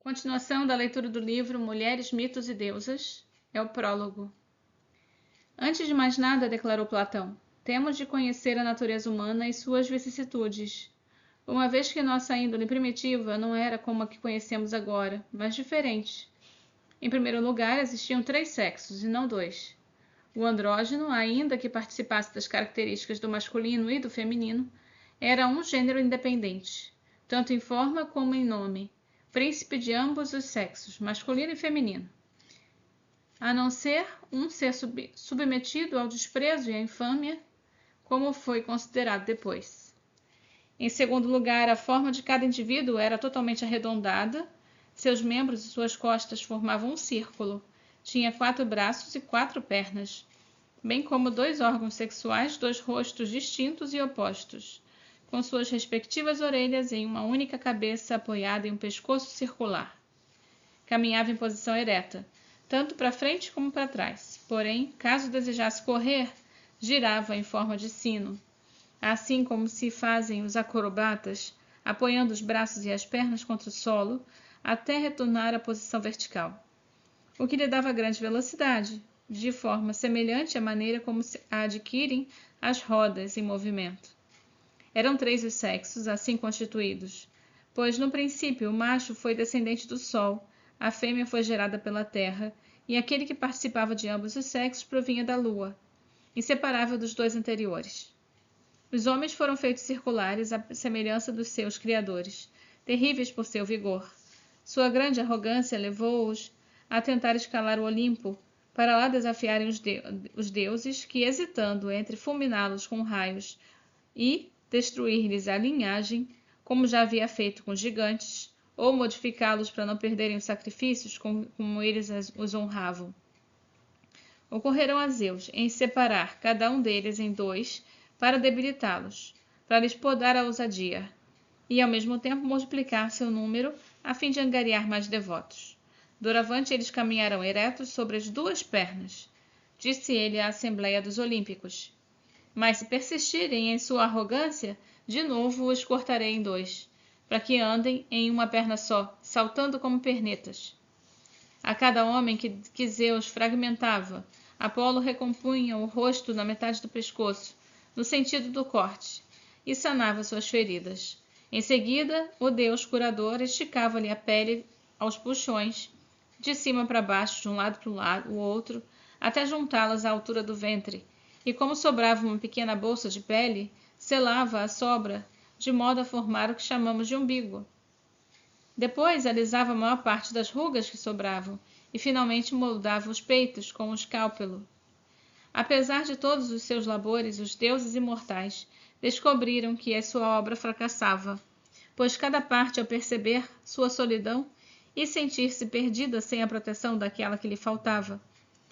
Continuação da leitura do livro Mulheres, Mitos e Deusas é o prólogo. Antes de mais nada, declarou Platão, temos de conhecer a natureza humana e suas vicissitudes, uma vez que nossa índole primitiva não era como a que conhecemos agora, mas diferente. Em primeiro lugar, existiam 3 sexos e não 2. O andrógeno, ainda que participasse das características do masculino e do feminino, era um gênero independente, tanto em forma como em nome, príncipe de ambos os sexos, masculino e feminino, a não ser um ser submetido ao desprezo e à infâmia, como foi considerado depois. Em segundo lugar, a forma de cada indivíduo era totalmente arredondada, seus membros e suas costas formavam um círculo, tinha 4 braços e 4 pernas, bem como 2 órgãos sexuais, 2 rostos distintos e opostos, com suas respectivas orelhas em uma única cabeça apoiada em um pescoço circular. Caminhava em posição ereta, tanto para frente como para trás, porém, caso desejasse correr, girava em forma de sino, assim como se fazem os acrobatas, apoiando os braços e as pernas contra o solo, até retornar à posição vertical, o que lhe dava grande velocidade, de forma semelhante à maneira como se adquirem as rodas em movimento. Eram 3 os sexos assim constituídos, pois no princípio o macho foi descendente do Sol, a fêmea foi gerada pela Terra, e aquele que participava de ambos os sexos provinha da Lua, inseparável dos 2 anteriores. Os homens foram feitos circulares à semelhança dos seus criadores, terríveis por seu vigor. Sua grande arrogância levou-os a tentar escalar o Olimpo, para lá desafiarem os deuses que, hesitando entre fulminá-los com raios e destruir-lhes a linhagem, como já havia feito com os gigantes, ou modificá-los para não perderem os sacrifícios como eles os honravam. Ocorrerão a Zeus em separar cada um deles em 2 para debilitá-los, para lhes podar a ousadia, e ao mesmo tempo multiplicar seu número a fim de angariar mais devotos. Doravante eles caminharão eretos sobre as 2 pernas, disse ele à Assembleia dos Olímpicos. Mas se persistirem em sua arrogância, de novo os cortarei em 2, para que andem em uma perna só, saltando como pernetas. A cada homem que Zeus fragmentava, Apolo recompunha o rosto na metade do pescoço, no sentido do corte, e sanava suas feridas. Em seguida, o deus curador esticava-lhe a pele aos puxões, de cima para baixo, de um lado para o outro, até juntá-las à altura do ventre, e como sobrava uma pequena bolsa de pele, selava a sobra, de modo a formar o que chamamos de umbigo. Depois alisava a maior parte das rugas que sobravam, e finalmente moldava os peitos com o escálpelo. Apesar de todos os seus labores, os deuses imortais descobriram que a sua obra fracassava, pois cada parte, ao perceber sua solidão e sentir-se perdida sem a proteção daquela que lhe faltava,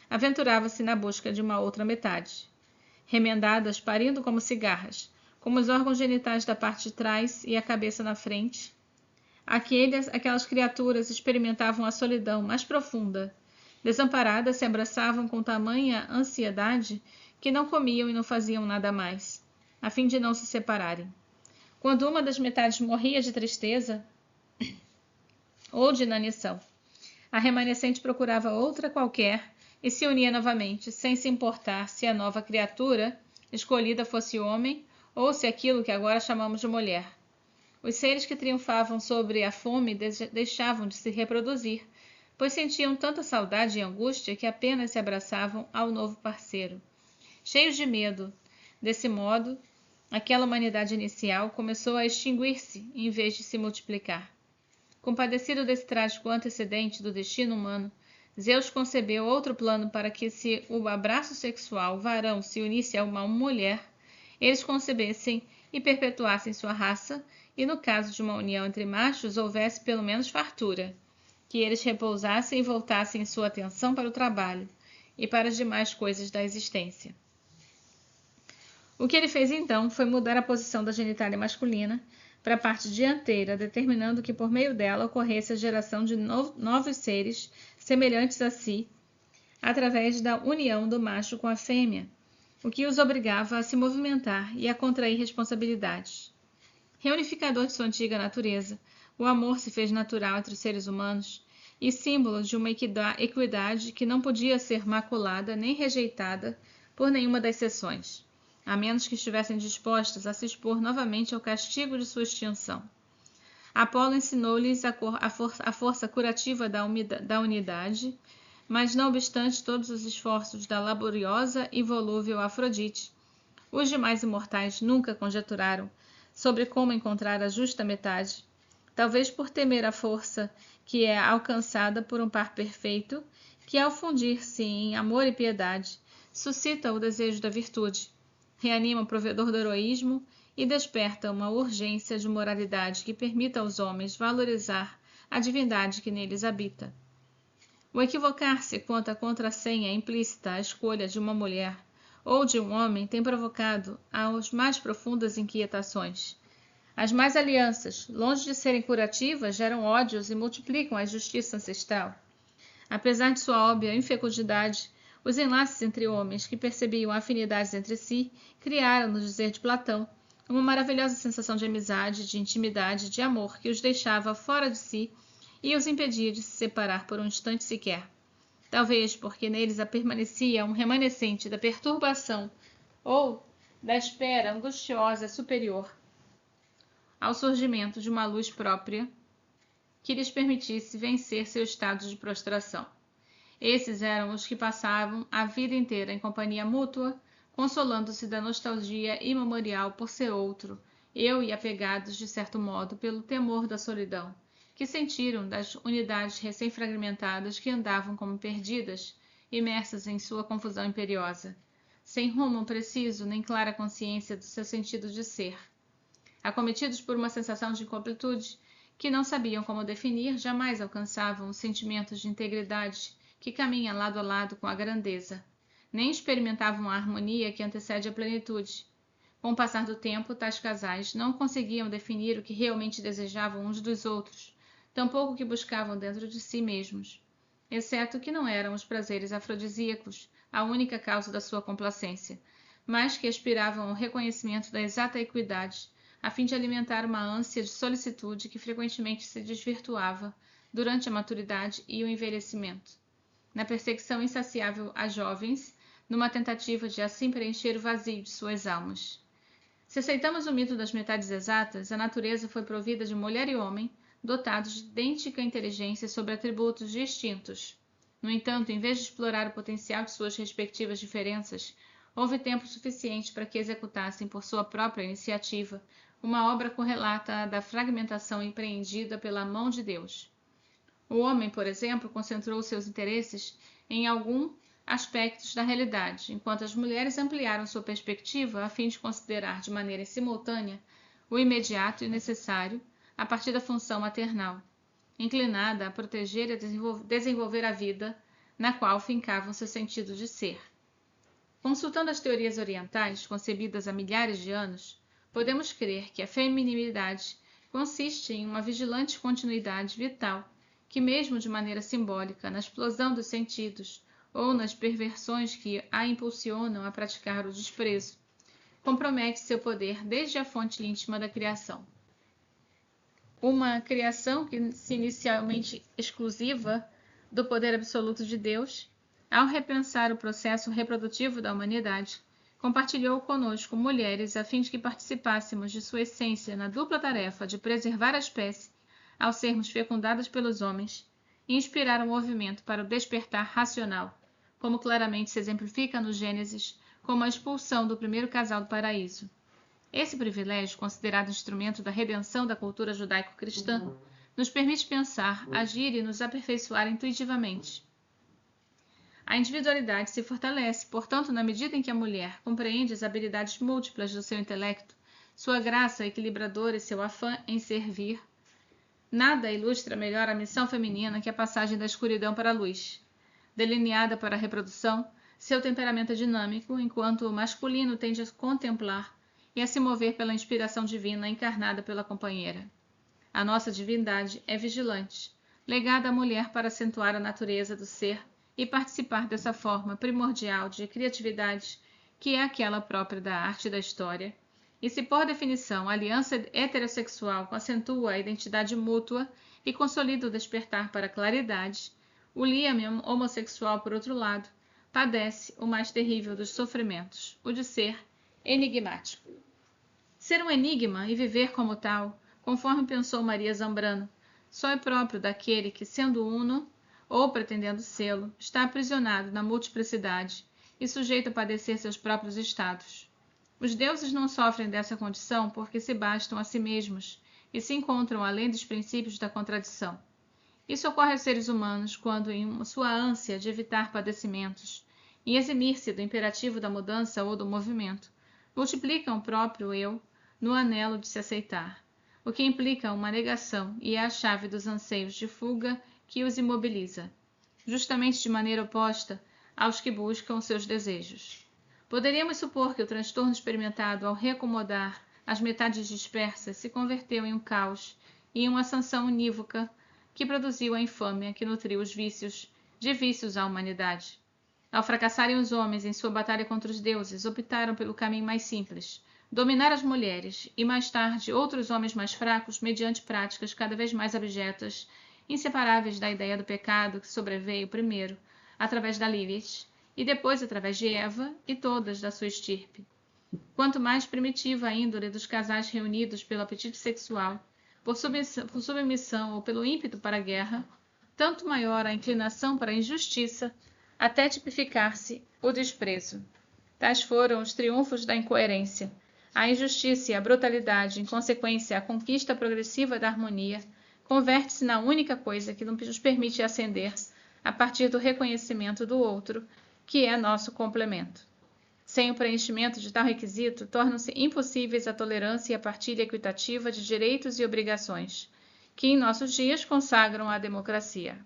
aventurava-se na busca de uma outra metade. Remendadas, parindo como cigarras, como os órgãos genitais da parte de trás e a cabeça na frente, aquelas criaturas experimentavam a solidão mais profunda. Desamparadas, se abraçavam com tamanha ansiedade que não comiam e não faziam nada mais, a fim de não se separarem. Quando uma das metades morria de tristeza ou de inanição, a remanescente procurava outra qualquer e se unia novamente, sem se importar se a nova criatura escolhida fosse homem ou se aquilo que agora chamamos de mulher. Os seres que triunfavam sobre a fome deixavam de se reproduzir, pois sentiam tanta saudade e angústia que apenas se abraçavam ao novo parceiro. Cheios de medo, desse modo, aquela humanidade inicial começou a extinguir-se em vez de se multiplicar. Compadecido desse trágico antecedente do destino humano, Zeus concebeu outro plano para que, se o abraço sexual varão se unisse a uma mulher, eles concebessem e perpetuassem sua raça, e no caso de uma união entre machos houvesse pelo menos fartura, que eles repousassem e voltassem sua atenção para o trabalho e para as demais coisas da existência. O que ele fez então foi mudar a posição da genitália masculina para a parte dianteira, determinando que por meio dela ocorresse a geração de novos seres semelhantes a si, através da união do macho com a fêmea, o que os obrigava a se movimentar e a contrair responsabilidades. Reunificador de sua antiga natureza, O amor se fez natural entre os seres humanos e símbolo de uma equidade que não podia ser maculada nem rejeitada por nenhuma das seções, a menos que estivessem dispostas a se expor novamente ao castigo de sua extinção. Apolo ensinou-lhes a força curativa da unidade, mas não obstante todos os esforços da laboriosa e volúvel Afrodite, os demais imortais nunca conjeturaram sobre como encontrar a justa metade, talvez por temer a força que é alcançada por um par perfeito, que ao fundir-se em amor e piedade, suscita o desejo da virtude, reanima o provedor do heroísmo e desperta uma urgência de moralidade que permita aos homens valorizar a divindade que neles habita. O equivocar-se quanto à contrassenha implícita à escolha de uma mulher ou de um homem tem provocado as mais profundas inquietações. As más alianças, longe de serem curativas, geram ódios e multiplicam a injustiça ancestral. Apesar de sua óbvia infecundidade, os enlaces entre homens que percebiam afinidades entre si criaram, no dizer de Platão, uma maravilhosa sensação de amizade, de intimidade, de amor que os deixava fora de si e os impedia de se separar por um instante sequer. Talvez porque neles permanecia um remanescente da perturbação ou da espera angustiosa superior ao surgimento de uma luz própria que lhes permitisse vencer seu estado de prostração. Esses eram os que passavam a vida inteira em companhia mútua, consolando-se da nostalgia imemorial por ser outro, e apegados, de certo modo, pelo temor da solidão, que sentiram das unidades recém-fragmentadas que andavam como perdidas, imersas em sua confusão imperiosa, sem rumo preciso nem clara consciência do seu sentido de ser. Acometidos por uma sensação de incompletude que não sabiam como definir, jamais alcançavam os sentimentos de integridade que caminha lado a lado com a grandeza, nem experimentavam a harmonia que antecede a plenitude. Com o passar do tempo, tais casais não conseguiam definir o que realmente desejavam uns dos outros, tampouco o que buscavam dentro de si mesmos, exceto que não eram os prazeres afrodisíacos a única causa da sua complacência, mas que aspiravam ao reconhecimento da exata equidade, a fim de alimentar uma ânsia de solicitude que frequentemente se desvirtuava durante a maturidade e o envelhecimento, na perseguição insaciável a jovens, numa tentativa de assim preencher o vazio de suas almas. Se aceitamos o mito das metades exatas, a natureza foi provida de mulher e homem, dotados de idêntica inteligência sobre atributos distintos. No entanto, em vez de explorar o potencial de suas respectivas diferenças, houve tempo suficiente para que executassem por sua própria iniciativa uma obra correlata à da fragmentação empreendida pela mão de Deus. O homem, por exemplo, concentrou seus interesses em alguns aspectos da realidade, enquanto as mulheres ampliaram sua perspectiva a fim de considerar de maneira simultânea o imediato e necessário a partir da função maternal, inclinada a proteger e desenvolver a vida na qual fincavam seu sentido de ser. Consultando as teorias orientais, concebidas há milhares de anos, podemos crer que a feminilidade consiste em uma vigilante continuidade vital que, mesmo de maneira simbólica, na explosão dos sentidos ou nas perversões que a impulsionam a praticar o desprezo, compromete seu poder desde a fonte íntima da criação. Uma criação que se inicialmente exclusiva do poder absoluto de Deus, ao repensar o processo reprodutivo da humanidade, compartilhou conosco mulheres a fim de que participássemos de sua essência na dupla tarefa de preservar a espécie ao sermos fecundadas pelos homens e inspirar um movimento para o despertar racional, como claramente se exemplifica no Gênesis como a expulsão do primeiro casal do paraíso. Esse privilégio, considerado instrumento da redenção da cultura judaico-cristã, nos permite pensar, agir e nos aperfeiçoar intuitivamente. A individualidade se fortalece, portanto, na medida em que a mulher compreende as habilidades múltiplas do seu intelecto, sua graça equilibradora e seu afã em servir. Nada ilustra melhor a missão feminina que a passagem da escuridão para a luz. Delineada para a reprodução, seu temperamento é dinâmico, enquanto o masculino tende a contemplar e a se mover pela inspiração divina encarnada pela companheira. A nossa divindade é vigilante, legada à mulher para acentuar a natureza do ser e participar dessa forma primordial de criatividade que é aquela própria da arte e da história, E se, por definição, a aliança heterossexual acentua a identidade mútua e consolida o despertar para a claridade, o liame homossexual, por outro lado, padece o mais terrível dos sofrimentos, o de ser enigmático. Ser um enigma e viver como tal, conforme pensou Maria Zambrano, só é próprio daquele que, sendo uno, ou pretendendo sê-lo, está aprisionado na multiplicidade e sujeito a padecer seus próprios estados. Os deuses não sofrem dessa condição porque se bastam a si mesmos e se encontram além dos princípios da contradição. Isso ocorre aos seres humanos quando, em sua ânsia de evitar padecimentos e eximir-se do imperativo da mudança ou do movimento, multiplicam o próprio eu no anelo de se aceitar, o que implica uma negação e é a chave dos anseios de fuga que os imobiliza, justamente de maneira oposta aos que buscam seus desejos. Poderíamos supor que o transtorno experimentado ao reacomodar as metades dispersas se converteu em um caos e em uma sanção unívoca que produziu a infâmia que nutriu os vícios de vícios à humanidade. Ao fracassarem os homens em sua batalha contra os deuses, optaram pelo caminho mais simples, dominar as mulheres e, mais tarde, outros homens mais fracos mediante práticas cada vez mais abjetas, inseparáveis da ideia do pecado que sobreveio primeiro, através da Lilith, e depois através de Eva e todas da sua estirpe. Quanto mais primitiva a índole dos casais reunidos pelo apetite sexual, por submissão ou pelo ímpeto para a guerra, tanto maior a inclinação para a injustiça, até tipificar-se o desprezo. Tais foram os triunfos da incoerência. A injustiça e a brutalidade, em consequência, a conquista progressiva da harmonia, converte-se na única coisa que nos permite ascender a partir do reconhecimento do outro, que é nosso complemento. Sem o preenchimento de tal requisito, tornam-se impossíveis a tolerância e a partilha equitativa de direitos e obrigações, que em nossos dias consagram a democracia.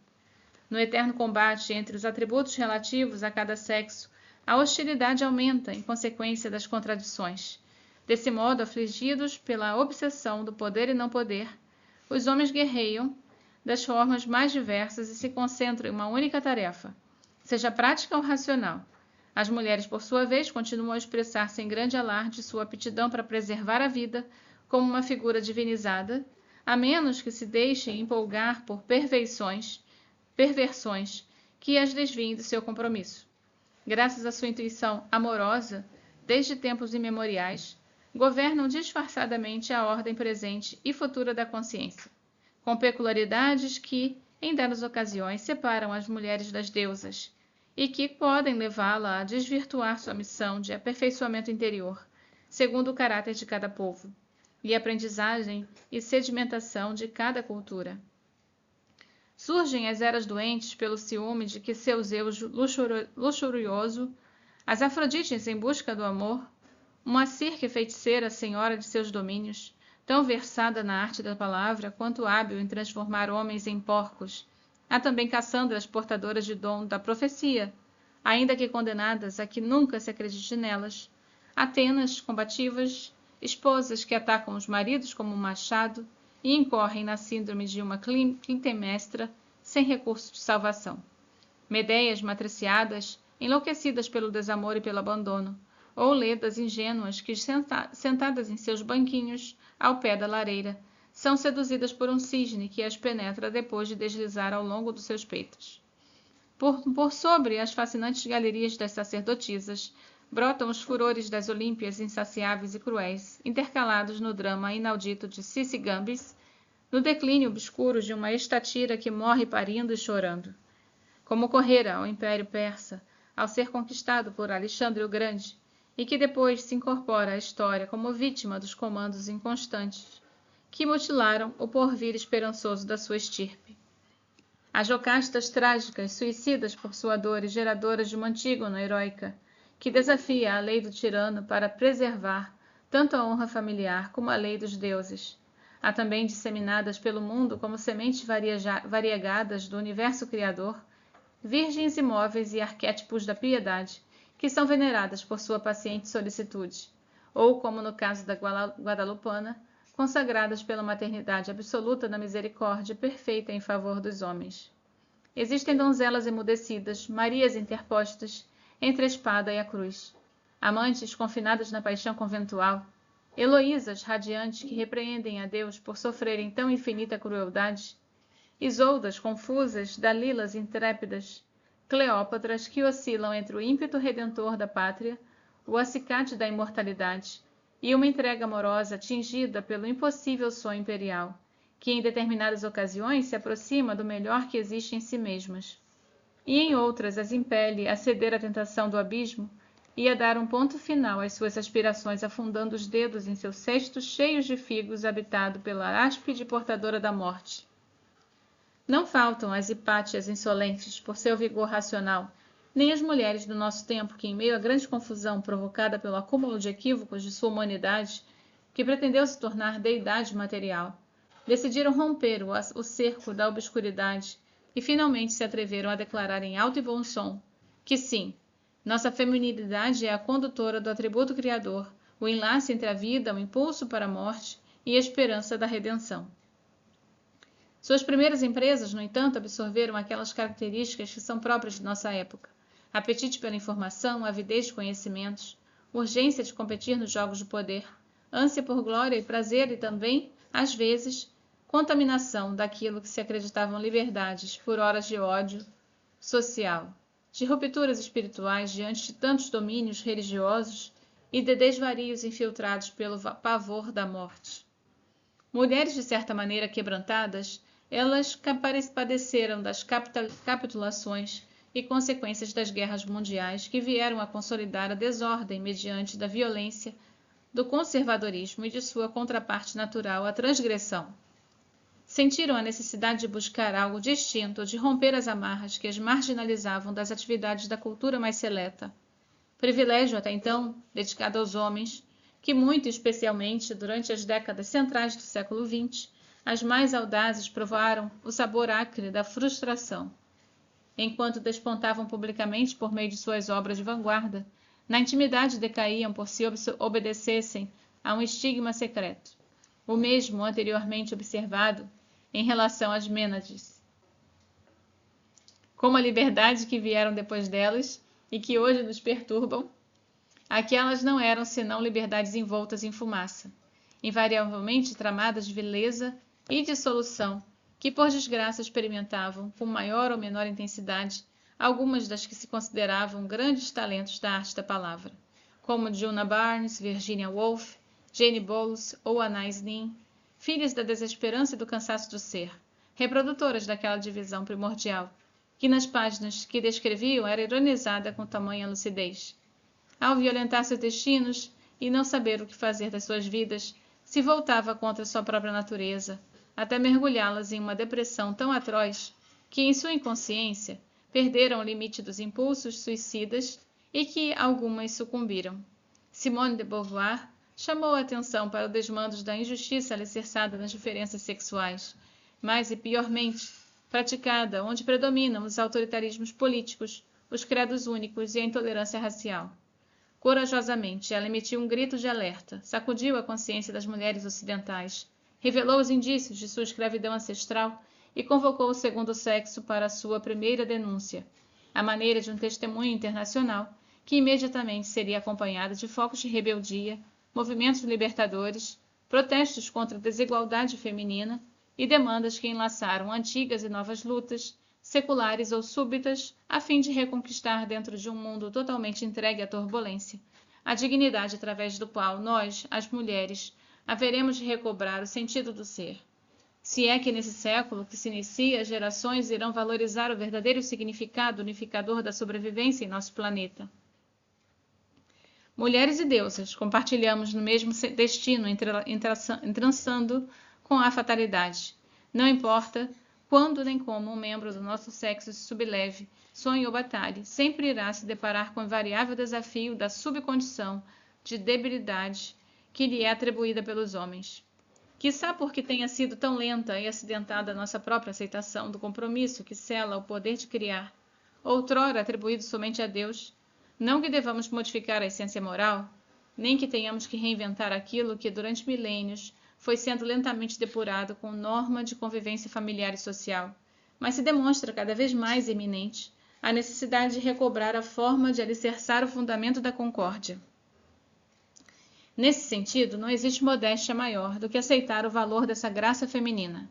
No eterno combate entre os atributos relativos a cada sexo, a hostilidade aumenta em consequência das contradições. Desse modo, afligidos pela obsessão do poder e não poder, os homens guerreiam das formas mais diversas e se concentram em uma única tarefa, seja prática ou racional. As mulheres, por sua vez, continuam a expressar sem grande alarde sua aptidão para preservar a vida como uma figura divinizada, a menos que se deixem empolgar por perversões que as desviem do seu compromisso. Graças à sua intuição amorosa, desde tempos imemoriais, governam disfarçadamente a ordem presente e futura da consciência, com peculiaridades que, em dadas ocasiões, separam as mulheres das deusas e que podem levá-la a desvirtuar sua missão de aperfeiçoamento interior, segundo o caráter de cada povo, e aprendizagem e sedimentação de cada cultura. Surgem as eras doentes pelo ciúme de que seu Zeus luxurioso, as Afrodites em busca do amor, uma Circe feiticeira senhora de seus domínios, tão versada na arte da palavra quanto hábil em transformar homens em porcos. Há também Cassandras portadoras de dom da profecia, ainda que condenadas a que nunca se acredite nelas. Atenas combativas, esposas que atacam os maridos como um machado e incorrem na síndrome de uma Clitemnestra sem recurso de salvação. Medeias matriciadas, enlouquecidas pelo desamor e pelo abandono, ou ledas ingênuas que, sentadas em seus banquinhos ao pé da lareira, são seduzidas por um cisne que as penetra depois de deslizar ao longo dos seus peitos. Por sobre as fascinantes galerias das sacerdotisas, brotam os furores das Olímpias insaciáveis e cruéis, intercalados no drama inaudito de Sisygambis, no declínio obscuro de uma estatira que morre parindo e chorando. Como ocorrera ao Império Persa, ao ser conquistado por Alexandre o Grande, e que depois se incorpora à história como vítima dos comandos inconstantes, que mutilaram o porvir esperançoso da sua estirpe. As Jocastas trágicas, suicidas por sua dor e geradoras de uma Antígona heróica, que desafia a lei do tirano para preservar tanto a honra familiar como a lei dos deuses. Há também disseminadas pelo mundo como sementes variegadas do universo criador, virgens imóveis e arquétipos da piedade, que são veneradas por sua paciente solicitude, ou, como no caso da Guadalupana, consagradas pela maternidade absoluta na misericórdia perfeita em favor dos homens. Existem donzelas emudecidas, Marias interpostas entre a espada e a cruz, amantes confinadas na paixão conventual, Heloísas radiantes que repreendem a Deus por sofrerem tão infinita crueldade, Isoldas confusas, Dalilas intrépidas, Cleópatras que oscilam entre o ímpeto redentor da pátria, o acicate da imortalidade e uma entrega amorosa atingida pelo impossível sonho imperial, que em determinadas ocasiões se aproxima do melhor que existe em si mesmas, e em outras as impele a ceder à tentação do abismo e a dar um ponto final às suas aspirações, afundando os dedos em seus cestos cheios de figos, habitado pela áspide portadora da morte. Não faltam as Hipátias insolentes por seu vigor racional, nem as mulheres do nosso tempo que, em meio à grande confusão provocada pelo acúmulo de equívocos de sua humanidade, que pretendeu se tornar deidade material, decidiram romper o cerco da obscuridade e finalmente se atreveram a declarar em alto e bom som que sim, nossa feminilidade é a condutora do atributo criador, o enlace entre a vida, o impulso para a morte e a esperança da redenção. Suas primeiras empresas, no entanto, absorveram aquelas características que são próprias de nossa época: apetite pela informação, avidez de conhecimentos, urgência de competir nos jogos de poder, ânsia por glória e prazer e também, às vezes, contaminação daquilo que se acreditavam liberdades por horas de ódio social, de rupturas espirituais diante de tantos domínios religiosos e de desvarios infiltrados pelo pavor da morte. Mulheres de certa maneira quebrantadas, elas padeceram das capitulações e consequências das guerras mundiais que vieram a consolidar a desordem mediante da violência, do conservadorismo e de sua contraparte natural, a transgressão. Sentiram a necessidade de buscar algo distinto, de romper as amarras que as marginalizavam das atividades da cultura mais seleta. Privilégio até então dedicado aos homens, que muito especialmente durante as décadas centrais do século XX, as mais audazes provaram o sabor acre da frustração. Enquanto despontavam publicamente por meio de suas obras de vanguarda, na intimidade decaíam por se obedecessem a um estigma secreto, o mesmo anteriormente observado em relação às Mênades. Como a liberdade que vieram depois delas e que hoje nos perturbam, aquelas não eram senão liberdades envoltas em fumaça, invariavelmente tramadas de vileza e dissolução, que por desgraça experimentavam, com maior ou menor intensidade, algumas das que se consideravam grandes talentos da arte da palavra, como Djuna Barnes, Virginia Woolf, Jane Bowles ou Anais Nin, filhas da desesperança e do cansaço do ser, reprodutoras daquela divisão primordial, que nas páginas que descreviam era ironizada com tamanha lucidez. Ao violentar seus destinos e não saber o que fazer das suas vidas, se voltava contra sua própria natureza, até mergulhá-las em uma depressão tão atroz que, em sua inconsciência, perderam o limite dos impulsos suicidas e que algumas sucumbiram. Simone de Beauvoir chamou a atenção para o desmando da injustiça alicerçada nas diferenças sexuais, mais e piormente praticada onde predominam os autoritarismos políticos, os credos únicos e a intolerância racial. Corajosamente, ela emitiu um grito de alerta, sacudiu a consciência das mulheres ocidentais, revelou os indícios de sua escravidão ancestral e convocou o segundo sexo para a sua primeira denúncia, à maneira de um testemunho internacional que imediatamente seria acompanhada de focos de rebeldia, movimentos libertadores, protestos contra a desigualdade feminina e demandas que enlaçaram antigas e novas lutas, seculares ou súbitas, a fim de reconquistar dentro de um mundo totalmente entregue à turbulência, a dignidade através do qual nós, as mulheres, haveremos de recobrar o sentido do ser. Se é que nesse século que se inicia, as gerações irão valorizar o verdadeiro significado unificador da sobrevivência em nosso planeta. Mulheres e deusas, compartilhamos no mesmo destino, entrançando com a fatalidade. Não importa quando nem como um membro do nosso sexo se subleve, sonhe ou batalhe, sempre irá se deparar com o invariável desafio da subcondição de debilidade que lhe é atribuída pelos homens. Quiçá porque tenha sido tão lenta e acidentada a nossa própria aceitação do compromisso que sela o poder de criar, outrora atribuído somente a Deus, não que devamos modificar a essência moral, nem que tenhamos que reinventar aquilo que durante milênios foi sendo lentamente depurado com norma de convivência familiar e social, mas se demonstra cada vez mais eminente a necessidade de recobrar a forma de alicerçar o fundamento da concórdia. Nesse sentido, não existe modéstia maior do que aceitar o valor dessa graça feminina,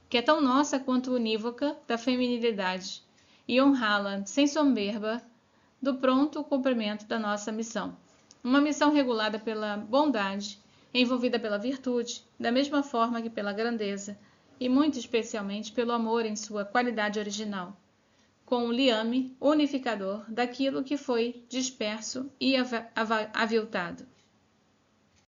que é tão nossa quanto unívoca da feminilidade, e honrá-la sem soberba do pronto cumprimento da nossa missão. Uma missão regulada pela bondade, envolvida pela virtude, da mesma forma que pela grandeza, e muito especialmente pelo amor em sua qualidade original, com o liame unificador daquilo que foi disperso e aviltado.